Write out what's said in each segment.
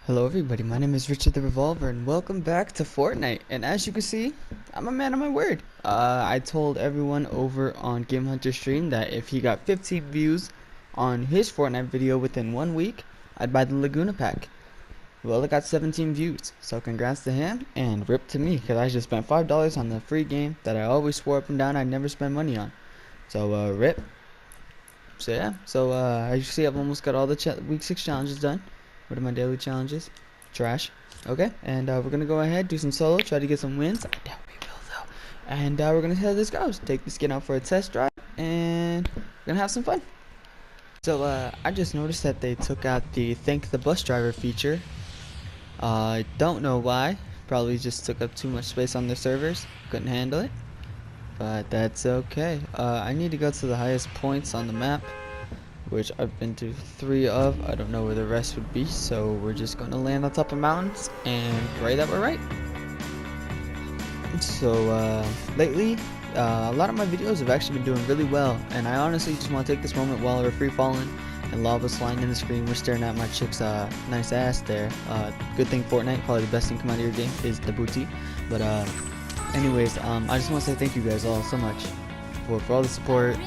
Hello everybody, my name is Richard the Revolver and welcome back to Fortnite. And as you can see, I'm a man of my word. I told everyone over on Game Hunter stream that if he got 15 views on his Fortnite video within 1 week, I'd buy the Laguna pack. Well, it got 17 views, so congrats to him and rip to me because I just spent $5 on the free game that I always swore up and down I'd never spend money on. So rip. So yeah, as you see, I've almost got all the week 6 challenges done. What are my daily challenges? Trash. Okay, and we're gonna go ahead, do some solo, try to get some wins. I doubt we will though. And we're gonna see how this goes. Take the skin out for a test drive, and we're gonna have some fun. So I just noticed that they took out the thank the bus driver feature. I don't know why. Probably just took up too much space on their servers. Couldn't handle it. But that's okay. I need to go to the highest points on the map, which I've been to 3 of. I don't know where the rest would be, so we're just gonna land on top of mountains and pray that we're right. So lately, a lot of my videos have actually been doing really well, and I honestly just want to take this moment while we're free falling and lava's flying in the screen. We're staring at my chick's nice ass there. Good thing Fortnite, probably the best thing come out of your game is the booty. But anyways, I just want to say thank you guys all so much for all the support,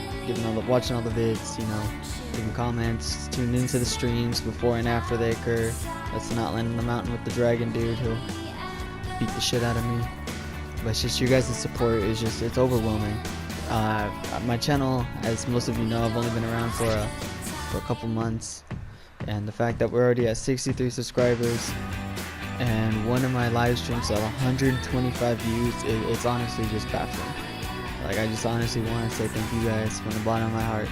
watching all the vids, you know, leaving comments, tuning into the streams before and after they occur. That's not land on the mountain with the dragon dude who'll beat the shit out of me. But it's just your guys' support is just, it's overwhelming. My channel, as most of you know, I've only been around for a couple months, and the fact that we're already at 63 subscribers and one of my live streams at 125 views, it's honestly just baffling. Like, I just honestly want to say thank you guys from the bottom of my heart.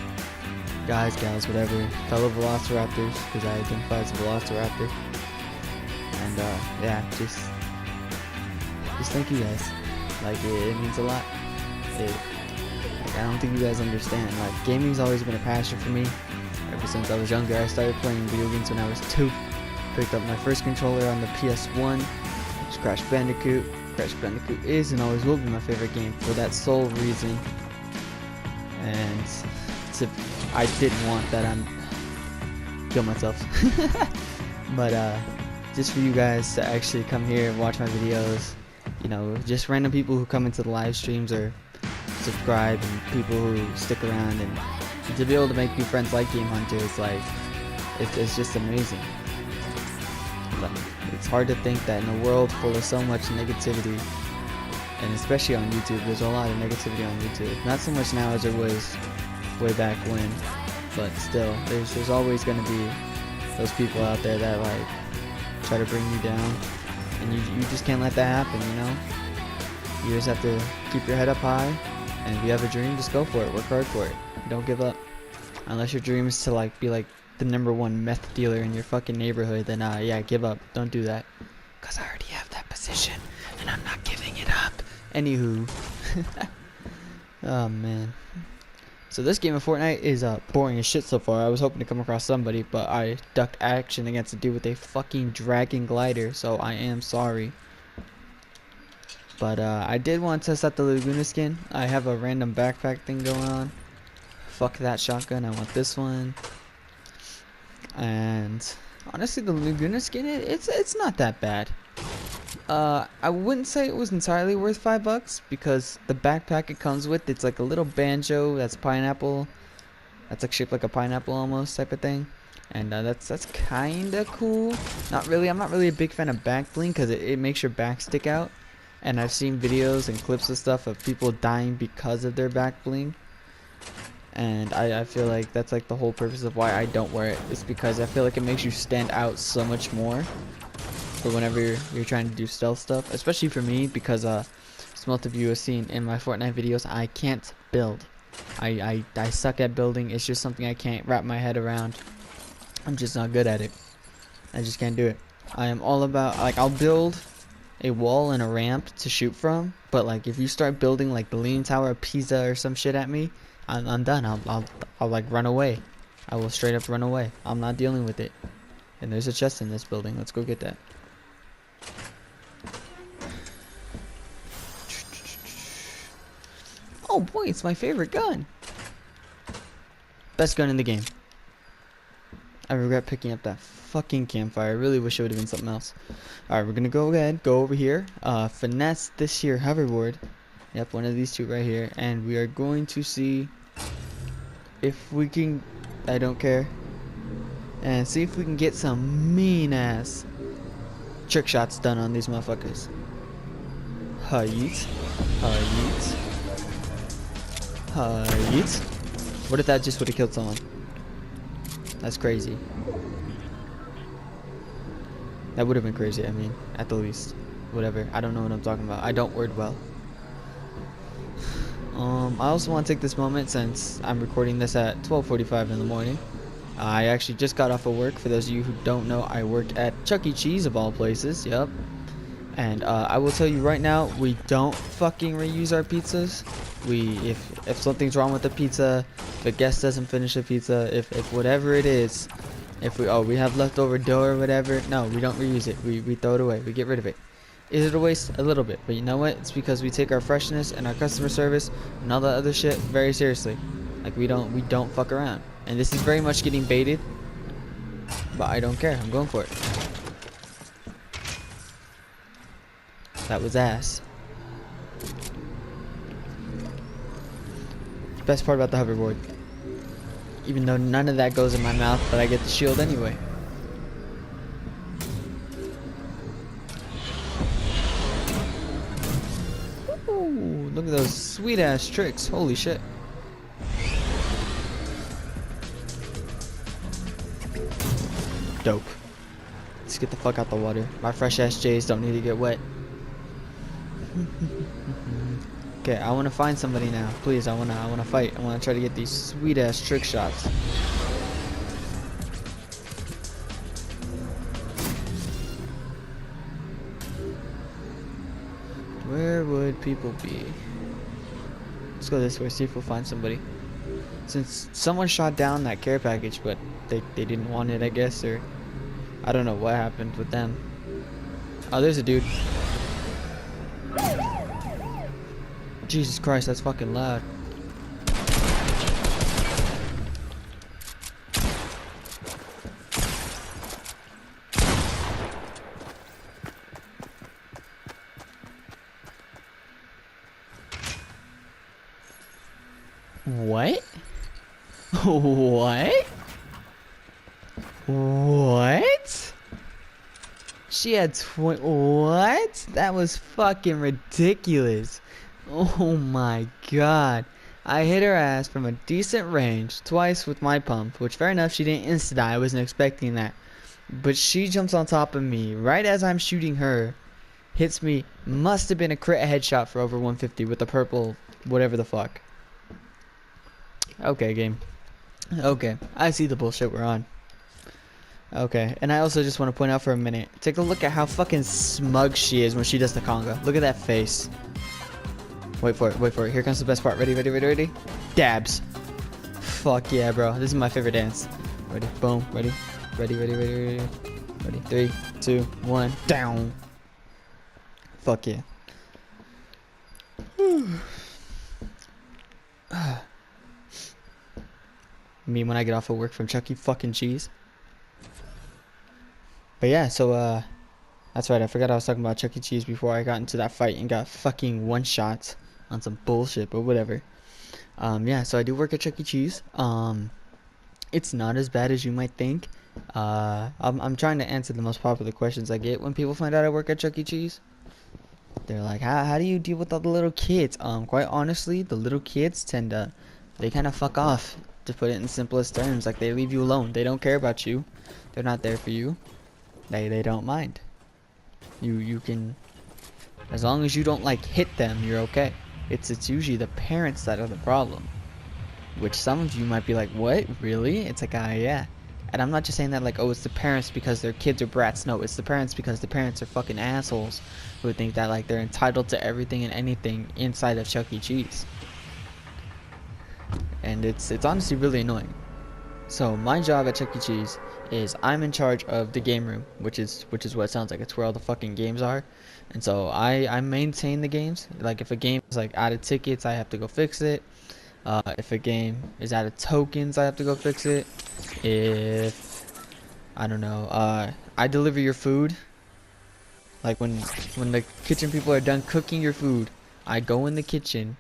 Guys, gals, whatever. Fellow Velociraptors, because I identify as a Velociraptor. And, yeah, just thank you guys. Like, it means a lot. I don't think you guys understand. Like, gaming's always been a passion for me. Ever since I was younger, I started playing video games when I was 2. Picked up my first controller on the PS1, which is Crash Bandicoot. Crash Bandicoot is and always will be my favorite game for that sole reason. And I didn't want that, kill myself. But just for you guys to actually come here and watch my videos, you know, just random people who come into the live streams or subscribe, and people who stick around, and to be able to make new friends like Game Hunter is like, it's just amazing. But it's hard to think that in a world full of so much negativity, and especially on YouTube, there's a lot of negativity on YouTube. Not so much now as there was way back when, but still, there's always going to be those people out there that like try to bring you down, and you just can't let that happen, you know? You just have to keep your head up high, and if you have a dream, just go for it, work hard for it, don't give up. Unless your dream is to like be like the #1 meth dealer in your fucking neighborhood, then yeah, give up. Don't do that, cause I already have that position and I'm not giving it up. Anywho. Oh man, so this game of Fortnite is boring as shit so far. I was hoping to come across somebody, but I ducked action against a dude with a fucking dragon glider, so I am sorry. But I did want to test out the Laguna skin. I have a random backpack thing going on. Fuck that shotgun, I want this one. And honestly, the Laguna skin, it's not that bad. I wouldn't say it was entirely worth $5 because the backpack it comes with, it's like a little banjo that's pineapple. That's like shaped like a pineapple almost type of thing. And that's kinda cool. Not really. I'm not really a big fan of back bling because it makes your back stick out. And I've seen videos and clips and stuff of people dying because of their back bling. And I feel like that's like the whole purpose of why I don't wear it. It's because I feel like it makes you stand out so much more for whenever you're trying to do stealth stuff. Especially for me, because as most of you have seen in my Fortnite videos, I can't build. I suck at building. It's just something I can't wrap my head around. I'm just not good at it. I just can't do it. I am all about, like, I'll build a wall and a ramp to shoot from, but like if you start building like the Leaning Tower of Pisa or some shit at me, I'm done. I'll like run away. I will straight up run away. I'm not dealing with it. And there's a chest in this building. Let's go get that. Oh boy, it's my favorite gun. Best gun in the game. I regret picking up that fucking campfire. I really wish it would have been something else. Alright, we're gonna go ahead, go over here, finesse this here hoverboard. Yep, one of these two right here. And we are going to see if we can, I don't care, and see if we can get some mean ass trick shots done on these motherfuckers. Yeet. Yeet. Yeet. What if that just would have killed someone? That's crazy. That would have been crazy, I mean, at the least. Whatever. I don't know what I'm talking about. I don't word well. I also want to take this moment, since I'm recording this at 12:45 in the morning. I actually just got off of work. For those of you who don't know, I work at C.E.C of all places. Yep. And I will tell you right now, we don't fucking reuse our pizzas. If something's wrong with the pizza, if a guest doesn't finish the pizza, if whatever it is, if we have leftover dough or whatever, no, we don't reuse it. We throw it away. We get rid of it. Is it a waste? A little bit, but you know what? It's because we take our freshness and our customer service and all that other shit very seriously. Like we don't fuck around. And this is very much getting baited, but I don't care. I'm going for it. That was ass. Best part about the hoverboard, even though none of that goes in my mouth, but I get the shield anyway. Ooh, look at those sweet ass tricks. Holy shit. Dope. Let's get the fuck out the water. My fresh ass J's don't need to get wet. Okay, I want to find somebody now. Please, I want to fight. I want to try to get these sweet ass trick shots. Where would people be? Let's go this way, see if we'll find somebody. Since someone shot down that care package, but they didn't want it, I guess, or I don't know what happened with them. Oh, there's a dude. Jesus Christ, that's fucking loud. What? What? What? She had what? That was fucking ridiculous. Oh my god. I hit her ass from a decent range twice with my pump, which fair enough, she didn't insta-die. I wasn't expecting that. But she jumps on top of me right as I'm shooting her. Hits me. Must have been a crit headshot for over 150 with the purple whatever the fuck. Okay, game. Okay, I see the bullshit we're on. Okay, and I also just want to point out for a minute, take a look at how fucking smug she is when she does the conga. Look at that face. Wait for it, wait for it. Here comes the best part. Ready, ready, ready, ready? Dabs. Fuck yeah, bro. This is my favorite dance. Ready, boom, ready, ready, ready, ready, ready. Ready, 3, 2, 1, down. Fuck yeah. Me when I get off of work from Chuck E. fucking Cheese. But yeah, so that's right, I forgot I was talking about Chuck E. Cheese before I got into that fight and got fucking one shot on some bullshit, but whatever. Yeah, so I do work at Chuck E. Cheese. It's not as bad as you might think. I'm trying to answer the most popular questions I get when people find out I work at Chuck E. Cheese. They're like, how do you deal with all the little kids? Quite honestly, the little kids they kind of fuck off, to put it in the simplest terms. Like, they leave you alone. They don't care about you. They're not there for you. They don't mind. You can, as long as you don't like hit them, you're okay. It's usually the parents that are the problem. Which some of you might be like, what? Really? It's like, yeah. And I'm not just saying that like, oh, it's the parents because their kids are brats. No, it's the parents because the parents are fucking assholes who think that like they're entitled to everything and anything inside of Chuck E. Cheese. And it's honestly really annoying. So my job at Chuck E. Cheese is I'm in charge of the game room, which is what it sounds like. It's where all the fucking games are. And so I maintain the games. Like if a game is like out of tickets, I have to go fix it. If a game is out of tokens, I have to go fix it. If I don't know, I deliver your food. Like when the kitchen people are done cooking your food, I go in the kitchen,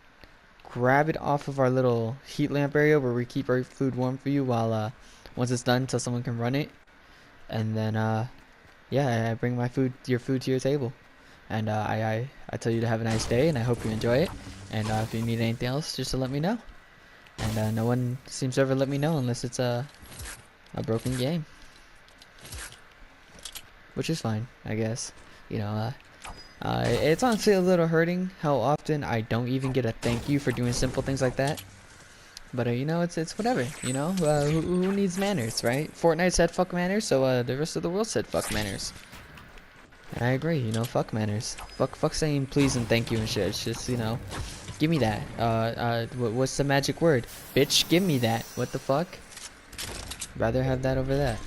grab it off of our little heat lamp area where we keep our food warm for you while once it's done so someone can run it, and then yeah, I bring your food to your table, and I tell you to have a nice day, and I hope you enjoy it, and if you need anything else, just to let me know. And no one seems to ever let me know unless it's a broken game, which is fine, I guess. You know, it's honestly a little hurting how often I don't even get a thank you for doing simple things like that. But you know, it's whatever. You know, who needs manners, right? Fortnite said fuck manners, so the rest of the world said fuck manners. And I agree. You know, fuck manners. Fuck saying please and thank you and shit. It's just, you know, give me that. What's the magic word? Bitch, give me that. What the fuck? Rather have that over that.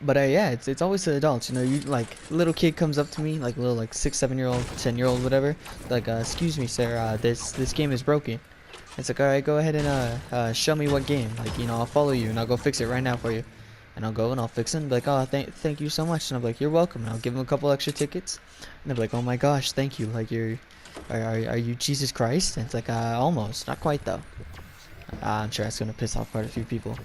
But yeah, it's always the adults. You know, you like little kid comes up to me, like little like 6, 7-year-old, 10-year-old, whatever. Like, excuse me, sir. This game is broken. It's like, all right, go ahead and show me what game. Like, you know, I'll follow you and I'll go fix it right now for you. And I'll go and I'll fix it and be like, oh, thank you so much. And I'm like, you're welcome. And I'll give them a couple extra tickets. And they'll be like, oh my gosh, thank you. Like, are you Jesus Christ? And it's like, almost, not quite though. I'm sure that's gonna piss off quite a few people.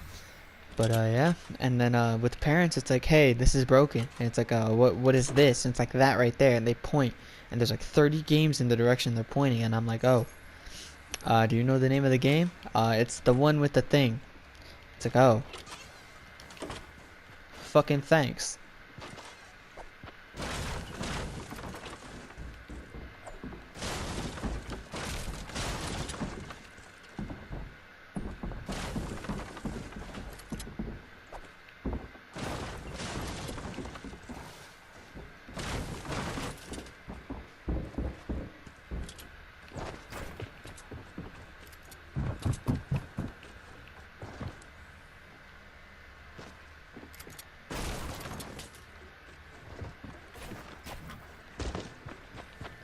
But yeah, and then with parents, it's like, hey, this is broken. And it's like, what is this? And it's like that right there. And they point, and there's like 30 games in the direction they're pointing. And I'm like, oh, do you know the name of the game? It's the one with the thing. It's like, oh, fucking thanks.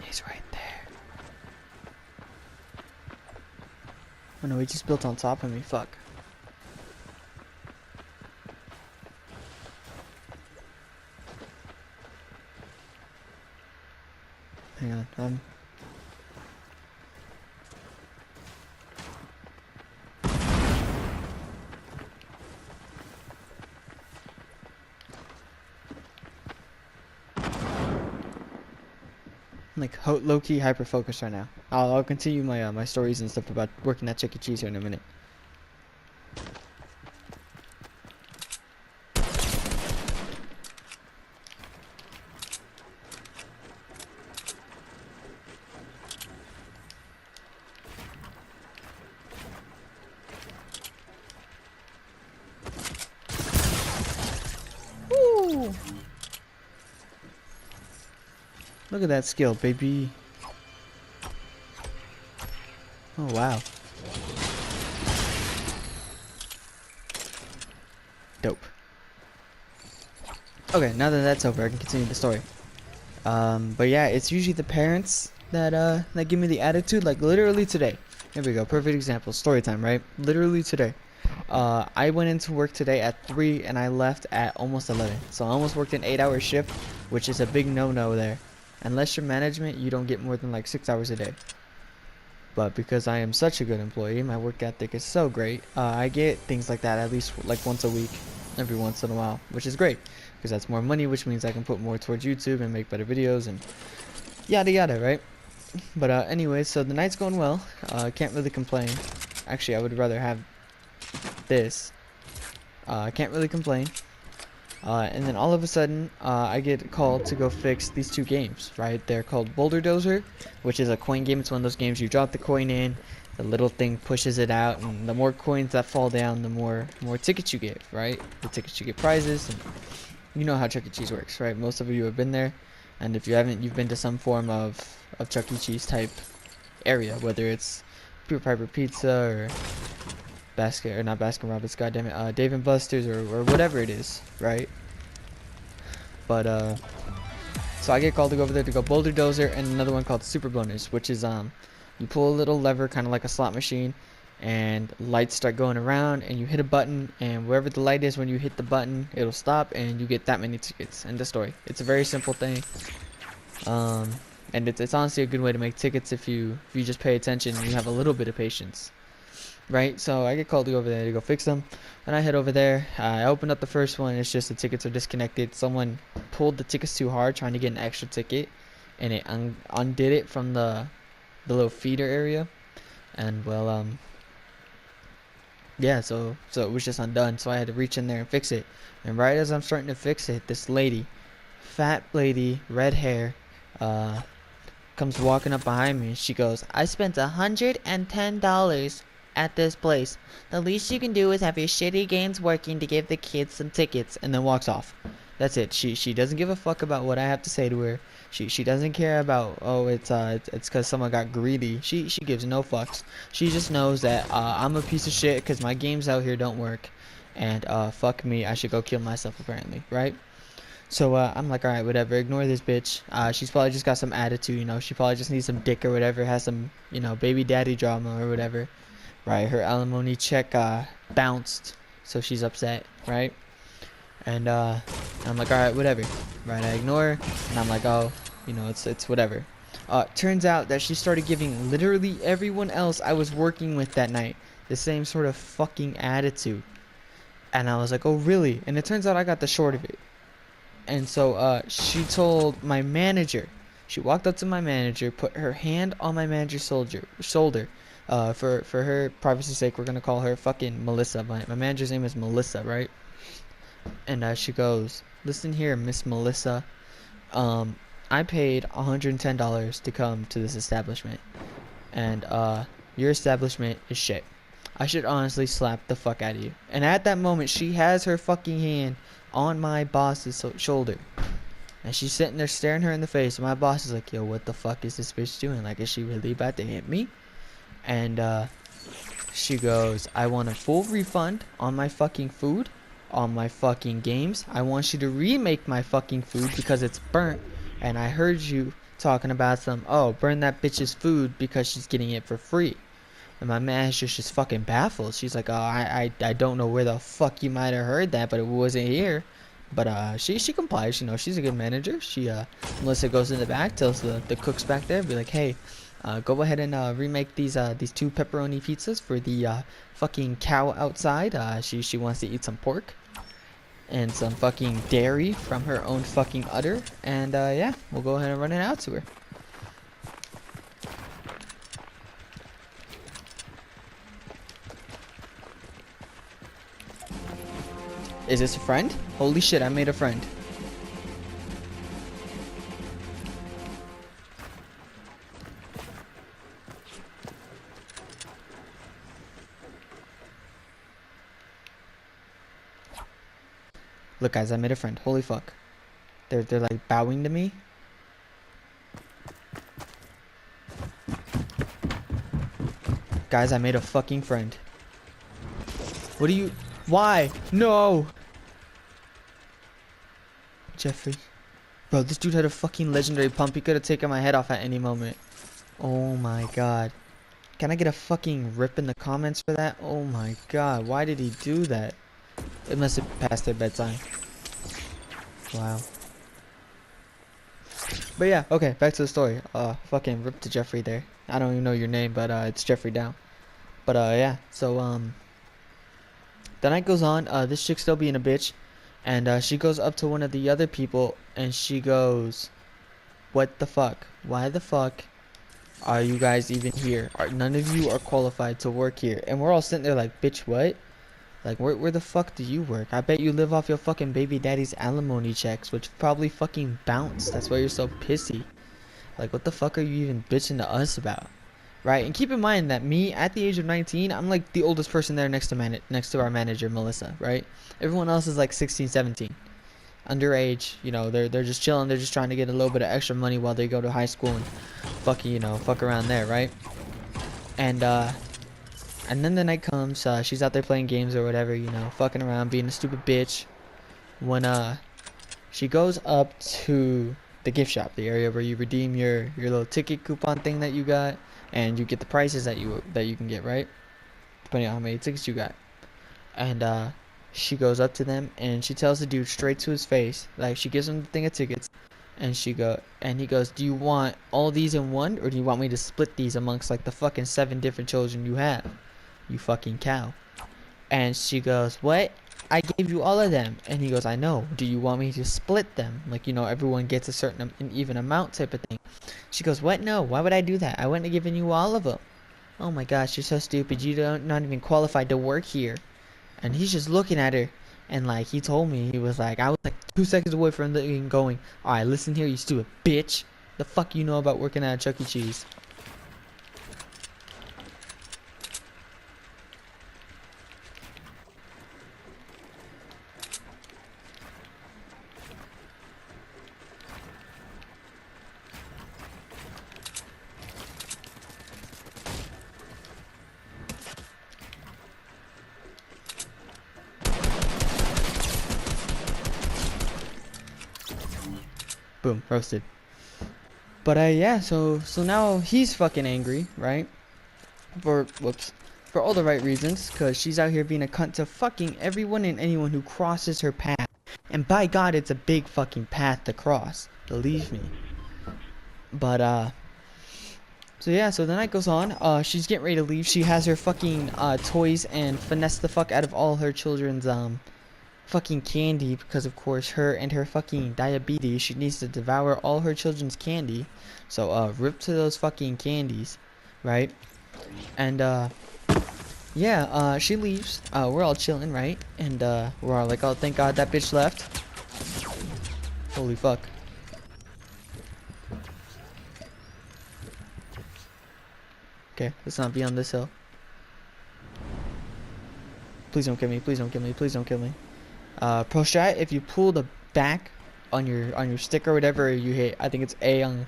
He's right there. Oh no, he just built on top of me. Fuck. Hang on. I'm like low-key hyper-focused right now. I'll continue my my stories and stuff about working at C.E.C here in a minute. Woo! Look at that skill, baby. Oh, wow. Dope. Okay, now that that's over, I can continue the story. But yeah, it's usually the parents that give me the attitude. Like, literally today. Here we go, perfect example. Story time, right? Literally today. I went into work today at 3 and I left at almost 11. So I almost worked an 8-hour shift, which is a big no-no there. Unless you're management, you don't get more than like 6 hours a day. But because I am such a good employee, my work ethic is so great, I get things like that at least like once a week, every once in a while, which is great. Because that's more money, which means I can put more towards YouTube and make better videos and yada yada, right? But anyways, so the night's going well. Can't really complain. Actually, I would rather have this. Can't really complain. And then all of a sudden, I get called to go fix these 2 games, right? They're called Boulder Dozer, which is a coin game. It's one of those games you drop the coin in, the little thing pushes it out, and the more coins that fall down, the more tickets you get, right? The tickets you get prizes, and you know how Chuck E. Cheese works, right? Most of you have been there, and if you haven't, you've been to some form of Chuck E. Cheese type area, whether it's Peter Piper Pizza or not Baskin Robbins, goddammit, Dave and Buster's or whatever it is, right? But so I get called to go over there to go Boulder Dozer and another one called Super Bonus, which is you pull a little lever, kind of like a slot machine, and lights start going around, and you hit a button, and wherever the light is when you hit the button, it'll stop, and you get that many tickets. End of story. It's a very simple thing. Um, and it's honestly a good way to make tickets if you just pay attention and you have a little bit of patience. Right, so I get called to go over there to go fix them, and I head over there. I opened up the first one. It's just the tickets are disconnected. Someone pulled the tickets too hard trying to get an extra ticket, and it undid it from the little feeder area, and well, yeah, so it was just undone. So I had to reach in there and fix it. And right as I'm starting to fix it, this lady, fat lady, red hair, uh, comes walking up behind me. She goes, "I spent $110 at this place. The least you can do is have your shitty games working to give the kids some tickets," and then walks off. That's it. She doesn't give a fuck about what I have to say to her. She doesn't care about, oh, it's because someone got greedy. She gives no fucks. She just knows that I'm a piece of shit because my games out here don't work, and fuck me, I should go kill myself apparently, right? So I'm like, alright, whatever, ignore this bitch. She's probably just got some attitude, you know. She probably just needs some dick or whatever, has some, you know, baby daddy drama or whatever. Right, her alimony check bounced, so she's upset, right? And I'm like, alright, whatever. Right, I ignore her, and I'm like, oh, you know, it's whatever. Turns out that she started giving literally everyone else I was working with that night the same sort of fucking attitude. And I was like, oh, really? And it turns out I got the short of it. And so she told my manager. She walked up to my manager, put her hand on my manager's shoulder. For her privacy's sake, we're gonna call her fucking Melissa. My manager's name is Melissa, right? And she goes, "Listen here, Miss Melissa. I paid $110 to come to this establishment, and your establishment is shit. I should honestly slap the fuck out of you." And at that moment, she has her fucking hand on my boss's shoulder, and she's sitting there staring her in the face, and my boss is like, "Yo, what the fuck is this bitch doing? Like, is she really about to hit me?" And she goes, "I want a full refund on my fucking food, on my fucking games. I want you to remake my fucking food because it's burnt, and I heard you talking about burn that bitch's food because she's getting it for free." And my manager's just fucking baffled. She's like, "Oh, I don't know where the fuck you might have heard that, but it wasn't here." But she complies. You know, she's a good manager. Melissa goes in the back, tells the cooks back there, be like, "Hey, go ahead and remake these two pepperoni pizzas for the fucking cow outside. She wants to eat some pork and some fucking dairy from her own fucking udder." And yeah, we'll go ahead and run it out to her. Is this a friend? Holy shit, I made a friend. Look guys, I made a friend. Holy fuck. They're like bowing to me. Guys, I made a fucking friend. What do you... Why? No! Jeffrey. Bro, this dude had a fucking legendary pump. He could have taken my head off at any moment. Oh my god. Can I get a fucking rip in the comments for that? Oh my god. Why did he do that? It must have passed their bedtime. Wow. But yeah, okay, back to the story. Fucking rip to Jeffrey there. I don't even know your name, but it's Jeffrey down. But yeah, so the night goes on, this chick still being a bitch, and she goes up to one of the other people, and she goes, "What the fuck? Why the fuck are you guys even here? None of you are qualified to work here." And we're all sitting there like, "Bitch, what? Like, where the fuck do you work? I bet you live off your fucking baby daddy's alimony checks, which probably fucking bounced. That's why you're so pissy. Like, what the fuck are you even bitching to us about?" Right? And keep in mind that me, at the age of 19, I'm like the oldest person there next to our manager, Melissa, right? Everyone else is like 16, 17. Underage, you know, they're just chilling. They're just trying to get a little bit of extra money while they go to high school and fucking, you know, fuck around there, right? And then the night comes, she's out there playing games or whatever, you know, fucking around, being a stupid bitch. When she goes up to the gift shop, the area where you redeem your little ticket coupon thing that you got, and you get the prices that you can get, right? depending on how many tickets you got. And she goes up to them and she tells the dude straight to his face, like she gives him the thing of tickets, and he goes, "Do you want all these in one, or do you want me to split these amongst like the fucking 7 different children you have? You fucking cow." And she goes, "What? I gave you all of them." And he goes, "I know. Do you want me to split them? Like, everyone gets a certain an even amount type of thing." She goes, "What? No. Why would I do that? I wouldn't have given you all of them." Oh my gosh, you're so stupid. You don't not even qualified to work here. And he's just looking at her, and like he told me, he was like, I was like 2 seconds away from going, "Alright, listen here, you stupid bitch. The fuck you know about working at Chuck E. Cheese?" Boom, roasted. But yeah, so now he's fucking angry, right? For all the right reasons, cause she's out here being a cunt to fucking everyone and anyone who crosses her path. And by God, it's a big fucking path to cross. Believe me. But so yeah, so the night goes on. She's getting ready to leave. She has her fucking toys and finesse the fuck out of all her children's fucking candy, because of course her and her fucking diabetes, she needs to devour all her children's candy. So rip to those fucking candies, right? And yeah, she leaves. We're all chilling, right? And we're all like, "Oh, thank God that bitch left." Holy fuck. Okay, let's not be on this hill. Please don't kill me, please don't kill me, please don't kill me. Pro strat, if you pull the back on your stick or whatever you hit, I think it's A on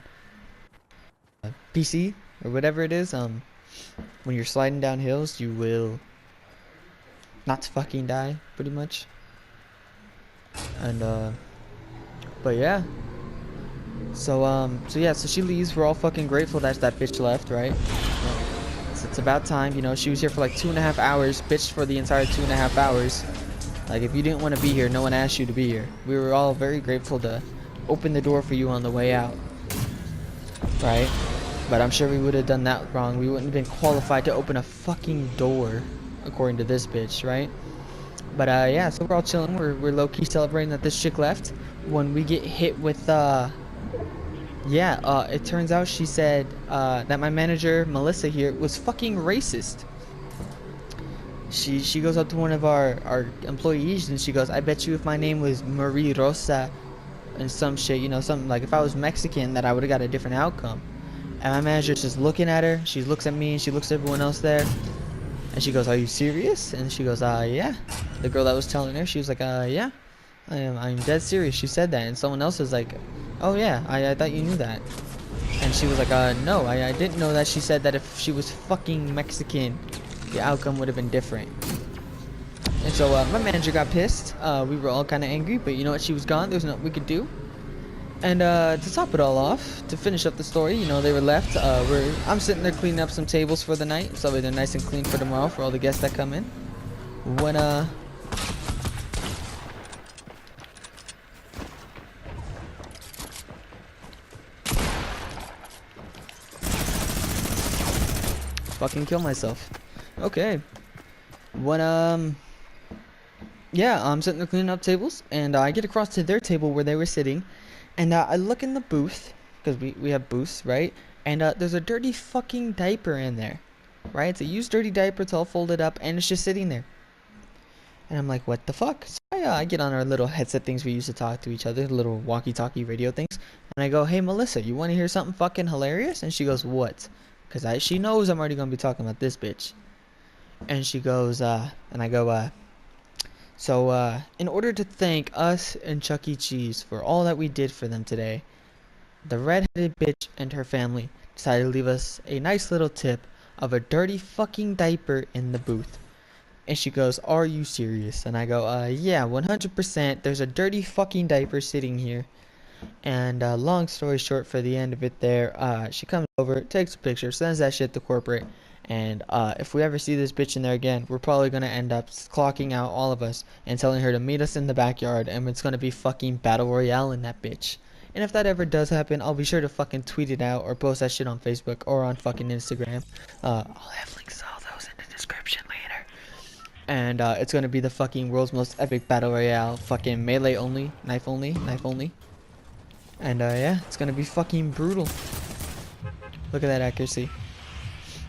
PC or whatever it is, when you're sliding down hills, you will not fucking die, pretty much. And but yeah. So yeah, so she leaves. We're all fucking grateful that bitch left, right? So it's about time, she was here for like 2.5 hours, bitched for the entire 2.5 hours. Like, if you didn't want to be here, no one asked you to be here. We were all very grateful to open the door for you on the way out, right? But I'm sure we would have done that wrong. We wouldn't have been qualified to open a fucking door, according to this bitch, right? But yeah, so we're all chilling. We're low-key celebrating that this chick left. When we get hit with yeah, it turns out she said that my manager Melissa here was fucking racist. She goes up to one of our employees and she goes, "I bet you if my name was Marie Rosa and some shit, something like if I was Mexican, that I would have got a different outcome." And my manager's just looking at her. She looks at me and she looks at everyone else there. And she goes, "Are you serious?" And she goes, yeah. The girl that was telling her, she was like, yeah, I'm dead serious. She said that. And someone else was like, "Oh yeah, I thought you knew that." And she was like, no, I didn't know that. She said that if she was fucking Mexican, the outcome would have been different. And so my manager got pissed. We were all kind of angry, but you know what? She was gone. There was nothing we could do. And to top it all off, to finish up the story, they were left. I'm sitting there cleaning up some tables for the night, so they're nice and clean for tomorrow for all the guests that come in. When fucking kill myself. Okay. When yeah, I'm sitting there cleaning up tables, and I get across to their table where they were sitting, and I look in the booth, because we have booths, right? And there's a dirty fucking diaper in there, right? It's a used dirty diaper. It's all folded up, and it's just sitting there. And I'm like, what the fuck? So I get on our little headset things we use to talk to each other, the little walkie-talkie radio things, and I go, "Hey Melissa, you want to hear something fucking hilarious?" And she goes, "What?" Because she knows I'm already gonna be talking about this bitch. And she goes, and I go, so in order to thank us and Chuck E. Cheese for all that we did for them today, the red-headed bitch and her family decided to leave us a nice little tip of a dirty fucking diaper in the booth." And she goes, "Are you serious?" And I go, yeah, 100%. There's a dirty fucking diaper sitting here. And long story short, for the end of it there, she comes over, takes a picture, sends that shit to corporate, And if we ever see this bitch in there again, we're probably gonna end up clocking out all of us and telling her to meet us in the backyard, and it's gonna be fucking battle royale in that bitch. And if that ever does happen, I'll be sure to fucking tweet it out or post that shit on Facebook or on fucking Instagram. I'll have links to all those in the description later. And it's gonna be the fucking world's most epic battle royale, fucking melee only, knife only, knife only. And yeah, it's gonna be fucking brutal. Look at that accuracy.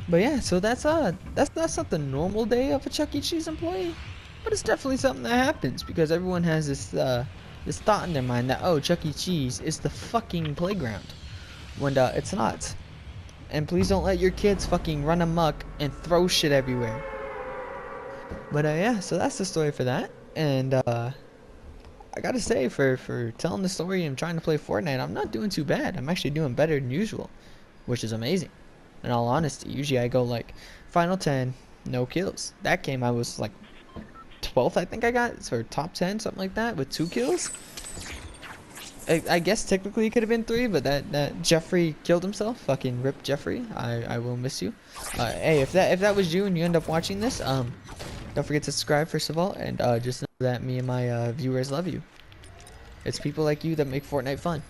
But yeah, so that's not the normal day of a Chuck E. Cheese employee, but it's definitely something that happens because everyone has this thought in their mind that, oh, Chuck E. Cheese is the fucking playground, when it's not. And please don't let your kids fucking run amok and throw shit everywhere. But yeah, so that's the story for that. And I gotta say, for telling the story and trying to play Fortnite, I'm not doing too bad. I'm actually doing better than usual, which is amazing. In all honesty, usually I go like final 10, no kills. That game I was like 12th, I think I got, or top 10, something like that, with 2 kills. I guess technically it could have been 3, but that Jeffrey killed himself. Fucking rip Jeffrey. I will miss you. Hey, if that was you and you end up watching this, don't forget to subscribe first of all, and just know that me and my viewers love you. It's people like you that make Fortnite fun.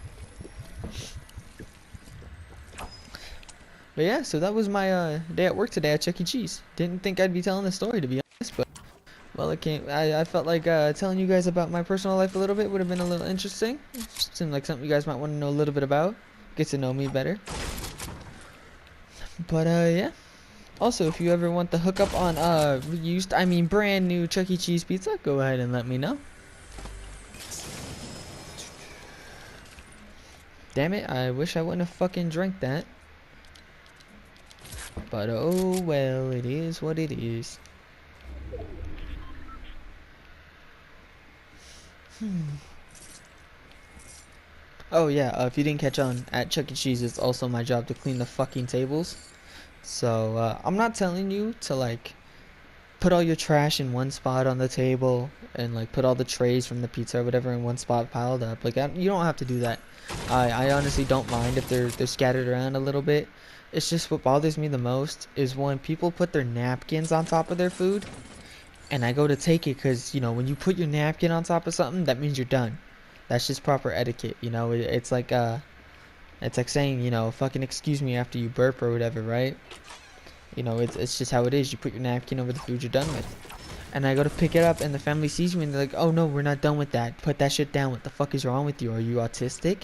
But yeah, so that was my day at work today at Chuck E. Cheese. Didn't think I'd be telling the story, to be honest, but well, it came. I felt like telling you guys about my personal life a little bit would have been a little interesting. It seemed like something you guys might want to know a little bit about, get to know me better. But yeah. Also, if you ever want to hook up on brand new Chuck E. Cheese pizza, go ahead and let me know. Damn it! I wish I wouldn't have fucking drank that. But oh well, it is what it is. Oh yeah, if you didn't catch on, at Chuck E. Cheese it's also my job to clean the fucking tables. So I'm not telling you to like put all your trash in one spot on the table and like put all the trays from the pizza or whatever in one spot piled up. Like you don't have to do that. I honestly don't mind if they're scattered around a little bit. It's just what bothers me the most is when people put their napkins on top of their food, and I go to take it because, you know, when you put your napkin on top of something, that means you're done. That's just proper etiquette, you know. It's like saying, you know, fucking excuse me after you burp or whatever, right? You know, it's just how it is. You put your napkin over the food you're done with. And I go to pick it up and the family sees me and they're like, oh no, we're not done with that. Put that shit down. What the fuck is wrong with you? Are you autistic?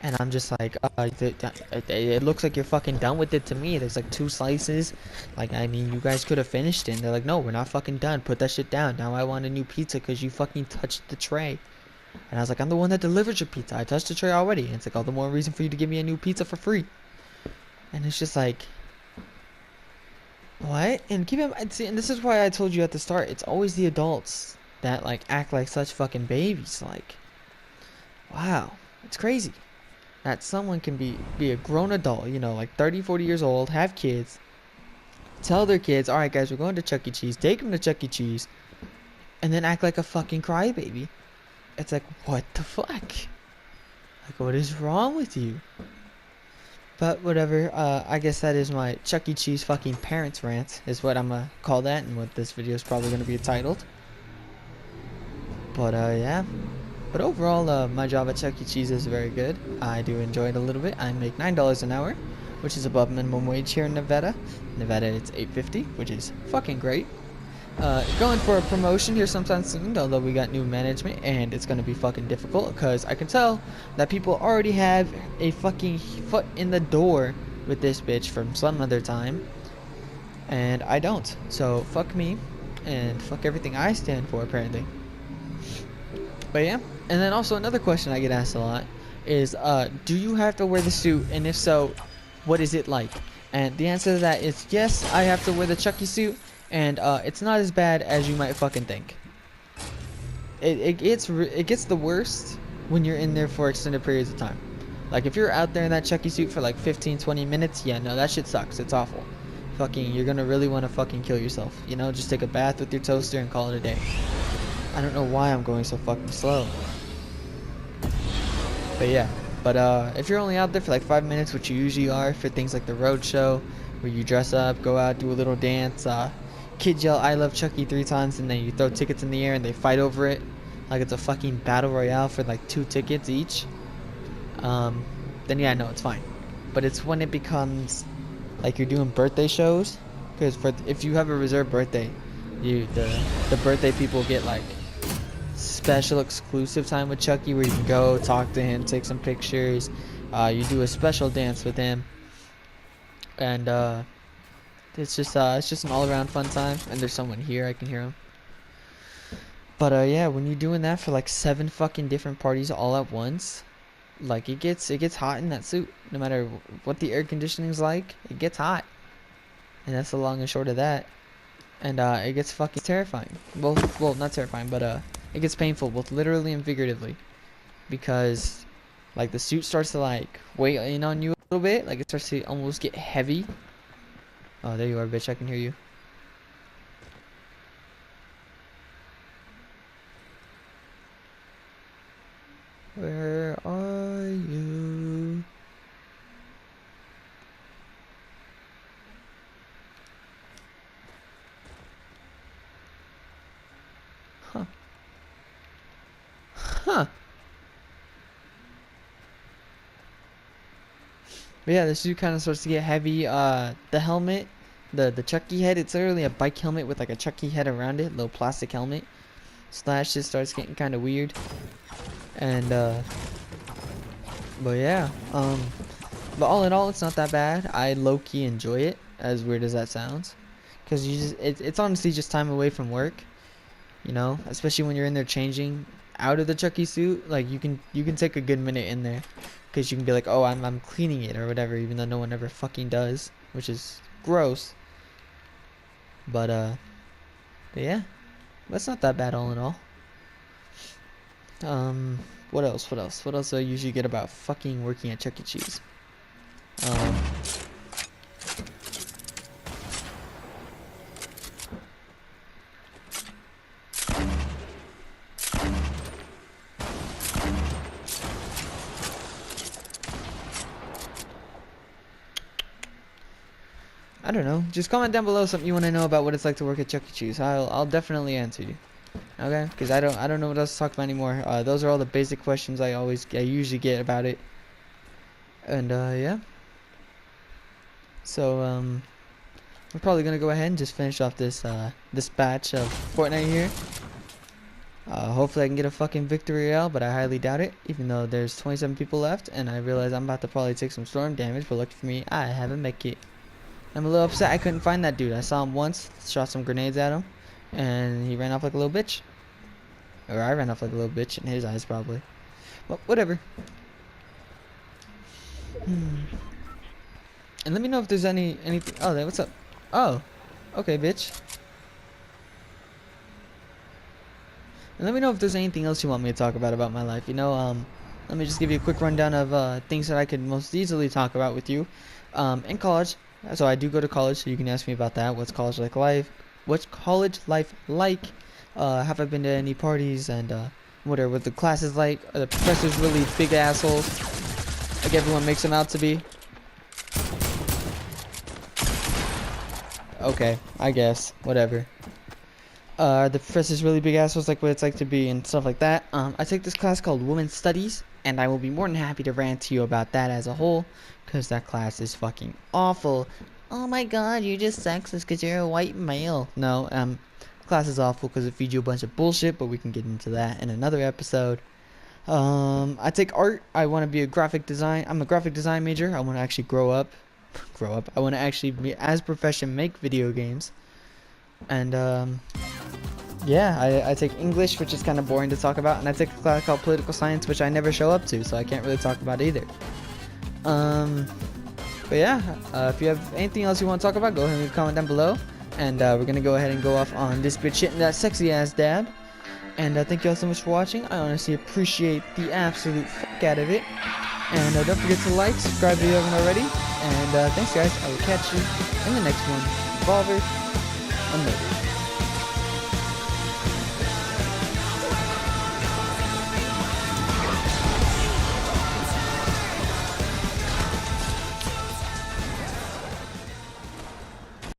And I'm just like, it looks like you're fucking done with it to me. There's like 2 slices. Like, I mean, you guys could have finished it. And they're like, no, we're not fucking done. Put that shit down. Now I want a new pizza because you fucking touched the tray. And I was like, I'm the one that delivered your pizza. I touched the tray already. And it's like, all the more reason for you to give me a new pizza for free. And it's just like, what? And keep in mind, see, and this is why I told you at the start, it's always the adults that like act like such fucking babies. Like, wow, it's crazy that someone can be a grown adult, you know, like 30, 40 years old, have kids, tell their kids, all right guys, we're going to Chuck E. Cheese, take them to Chuck E. Cheese, and then act like a fucking crybaby. It's like, what the fuck? Like, what is wrong with you? But whatever, I guess that is my Chuck E. Cheese fucking parents rant, is what I'm gonna call that, and what this video is probably gonna be titled. But yeah. But overall, my job at Chuck E. Cheese is very good. I do enjoy it a little bit. I make $9 an hour, which is above minimum wage here in Nevada. Nevada, it's $8.50, which is fucking great. Going for a promotion here sometime soon, although we got new management, and it's gonna be fucking difficult, because I can tell that people already have a fucking foot in the door with this bitch from some other time, and I don't. So, fuck me, and fuck everything I stand for, apparently. But yeah, and then also another question I get asked a lot is, do you have to wear the suit, and if so, what is it like? And the answer to that is yes, I have to wear the Chucky suit, and it's not as bad as you might fucking think. It gets the worst when you're in there for extended periods of time. Like if you're out there in that Chucky suit for like 15-20 minutes, yeah, no, that shit sucks. It's awful. Fucking, you're gonna really want to fucking kill yourself. You know, just take a bath with your toaster and call it a day. I don't know why I'm going so fucking slow. But yeah. But if you're only out there for like 5 minutes, which you usually are for things like the road show, where you dress up, go out, do a little dance, kids yell "I love Chucky" 3 times, and then you throw tickets in the air and they fight over it like it's a fucking battle royale for like 2 tickets each. Then yeah, no, it's fine. But it's when it becomes like you're doing birthday shows, because if you have a reserved birthday, the birthday people get like special exclusive time with Chucky where you can go talk to him, take some pictures. You do a special dance with him, and it's just an all-around fun time. And there's someone here, I can hear him. But yeah, when you're doing that for like 7 fucking different parties all at once, like it gets hot in that suit. No matter what the air conditioning's like, it gets hot. And that's the long and short of that. And it gets fucking terrifying. Well, not terrifying, but it gets painful, both literally and figuratively, because like the suit starts to like weigh in on you a little bit. Like it starts to almost get heavy. Oh, there you are, bitch. I can hear you. Where are you? Huh. Huh. But yeah, the suit kind of starts to get heavy. The helmet, the Chucky head, it's literally a bike helmet with like a Chucky head around it, little plastic helmet. So that shit starts getting kind of weird. And but yeah, but all in all, it's not that bad. I low-key enjoy it, as weird as that sounds, because it's honestly just time away from work, you know, especially when you're in there changing out of the Chucky suit. Like you can take a good minute in there, because you can be like, oh, I'm cleaning it or whatever, even though no one ever fucking does, which is gross. But yeah, that's not that bad all in all. What else do I usually get about fucking working at Chuck E. Cheese? I don't know. Just comment down below something you want to know about what it's like to work at Chuck E. Cheese. I'll definitely answer you. Okay, because I don't know what else to talk about anymore. Those are all the basic questions I usually get about it. And yeah. So we're probably gonna go ahead and just finish off this this batch of Fortnite here. Hopefully I can get a fucking victory royale, but I highly doubt it. Even though there's 27 people left, and I realize I'm about to probably take some storm damage. But lucky for me, I haven't made it. I'm a little upset I couldn't find that dude. I saw him once, shot some grenades at him, and he ran off like a little bitch. Or I ran off like a little bitch in his eyes, probably. Well, whatever. And let me know if there's anything. Oh, what's up? Oh, okay, bitch. And let me know if there's anything else you want me to talk about my life. You know, let me just give you a quick rundown of things that I could most easily talk about with you. In college, so I do go to college, so you can ask me about that. What's college life? What's college life like? Have I been to any parties, and what the classes like? Are the professors really big assholes, like everyone makes them out to be? Okay, I guess, whatever. Are the professors really big assholes, like what it's like to be, and stuff like that? I take this class called Women's Studies, and I will be more than happy to rant to you about that as a whole, because that class is fucking awful. Oh my god, you're just sexist because you're a white male. No, class is awful because it feeds you a bunch of bullshit, but we can get into that in another episode. I take art. I want to be a graphic design. I'm a graphic design major. I want to actually grow up. I want to actually be as profession make video games. And yeah, I take English, which is kind of boring to talk about, and I take a class called political science, which I never show up to, so I can't really talk about either. But yeah, if you have anything else you want to talk about, go ahead and leave a comment down below. And we're gonna go ahead and go off on this bitch hitting that sexy ass dab. And thank you all so much for watching. I honestly appreciate the absolute fuck out of it. And don't forget to like, subscribe if you haven't already. And thanks guys, I will catch you in the next one. Revolver, unloaded.